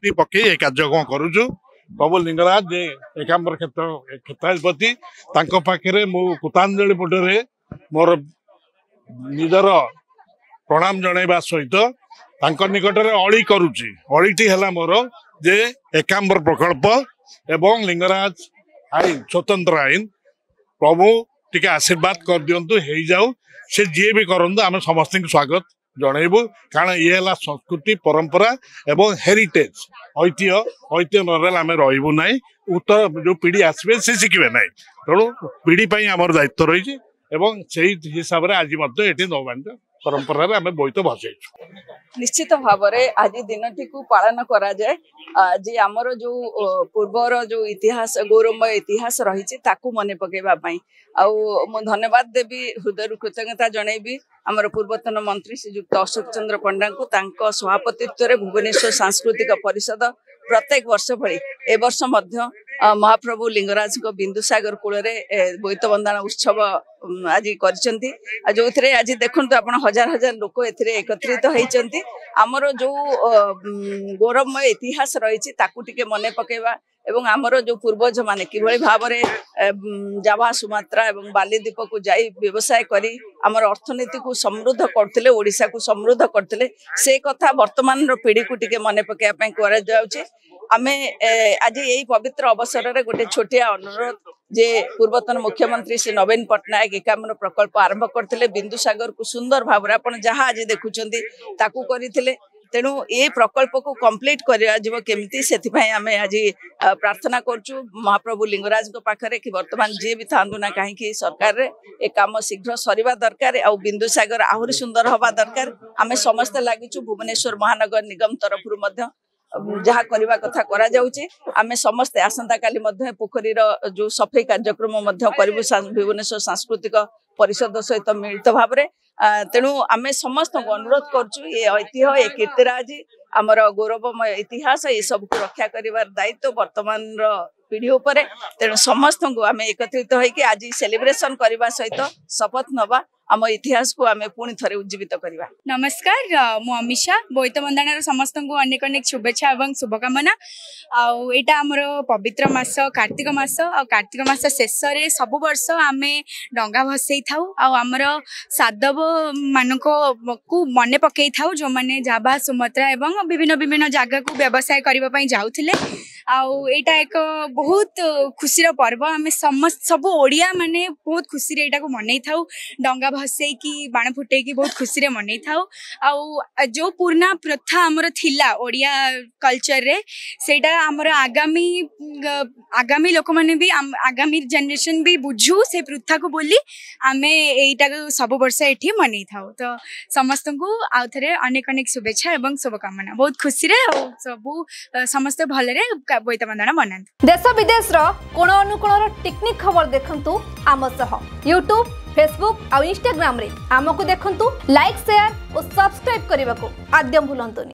शक्ति पकई ए कार्यक्रम करूछु प्रभु लिंगराज जे एकांबर क्षेत्राधिपति पाखे मु कृतांजलि पुटरे मोर निजर प्रणाम जनइबा सहित निकट में अड़ी करुची अड़ीटी है मोर जे एकांबर प्रकल्प एवं लिंगराज आईन स्वतंत्र आईन प्रभु टिके आशीर्वाद कर दिंतु हो जाऊ से जी भी करूँ आम समस्त स्वागत जनइबू कारण ये है संस्कृति परंपरा एवं हेरिटेज ऐतिह्य नरल आम रही ना उत्तर जो पीढ़ी आसवे से शिखे ना तेणु पीढ़ी आम दायित्व रही से हिसाब से आज ये नौबान्य परंपरा आम बोईत भसईचु निश्चित भाव में आज दिनटी को पालन करा जाए जे आमर जो पूर्वर जो इतिहास गौरवमय इतिहास रही मन पकईवाई मु धन्यवाद देवी हृदय कृतज्ञता जनइबी आमर पूर्वतन मंत्री श्रीजुक्त अशोक चंद्र पंडा को सभापतित्व भुवनेश्वर सांस्कृतिक परिषद प्रत्येक वर्ष भली ए वर्ष मध्य महाप्रभु लिंगराज बिंदुसागर कूल बोईत बंदाण उत्सव आज जो थे आज देखु आप हजार हजार लोक एकत्रित होती आमर जो गौरवमय इतिहास रही मन पकेवा एवं आमर जो पूर्वज माने किभली भाव में जावा सुमात्रा एवं बालीद्वीप को जाई व्यवसाय करी आमर अर्थनीति को समृद्ध करते ओडिशा को समृद्ध करते से कथा वर्तमान पीढ़ी को टिके मन पकेवा करा जाउछि आमे आज यही पवित्र अवसर में गोटे छोटिया अनुरोध जे पूर्वतन मुख्यमंत्री श्री नवीन पट्टनायक एकांबर प्रकल्प आरंभ करते बिंदुसागर को सुंदर भाव में जहाँ आज देखुंत करते तेणु ये प्रकल्प को कंप्लीट करमी से आम आज प्रार्थना करुँ महाप्रभु लिंगराज पाखे कि वर्तमान जी भी था ना कहीं सरकार ए काम शीघ्र सरिबा दरकार आ बिंदुसागर आहरी सुंदर हवा दरकार आम समस्ते लगिचु भुवनेश्वर महानगर निगम तरफ जहाँ करने कथा करा जाउचे आमे समस्ते आसंता काली मध्य पोखरीर जो सफाई कार्यक्रम भुवनेश्वर सांस्कृतिक परिषद सहित मिलित भाव में तेणु आमे समस्त अनुरोध करुँ ये ऐतिह्य ये कीर्तिराज आमर गौरवमय इतिहास ये सब को रक्षा करिवार दायित्व वर्तमान पीढ़ी उपर तेणु समस्त को आम एकत्रित होइके आज सेलिब्रेशन करने सहित शपथ नवा आम इतिहास को आम पुणी थे उज्जीवित करवा। नमस्कार मु अमिषा बोईत बंदाण समस्त को अनेक अनेक शुभेच्छा और शुभकामना आईटा आमर पवित्र मास कार्तिक मास शेष सब वर्ष आम डंगा भसई था आमर साधव मान को मन पकई था जो मैंने जावा सुमत्रा एवं विभिन्न विभिन्न जगह को व्यवसाय करने जाऊले आईटा एक बहुत खुशी पर्व आम समस्त सब ओडिया माने बहुत खुशी रे को मनई था डंगा भसई की बाण फुटे की बहुत खुशी रे मनई था जो पुराना प्रथा आमर थिला ओडिया कल्चर रे सेटा आमर आगामी लोक माने भी आगामी जनरेशन भी बुझू से प्रथा को बोली आमे एटा सब वर्ष एठी मनई था तो समस्त को आउ थरे अनेक अनेक शुभेच्छा एवं शुभकामना बहुत खुशी रे सब समस्त भलरे बोईत बंदाण बनाते देश विदेश कोण अनुकोण टेक्निक खबर देखंतु आम सह यूट्यूब फेसबुक और इंस्टाग्राम रे आमको देखंतु लाइक शेयर और सब्सक्राइब करने को आद्यम भूलंतुनि।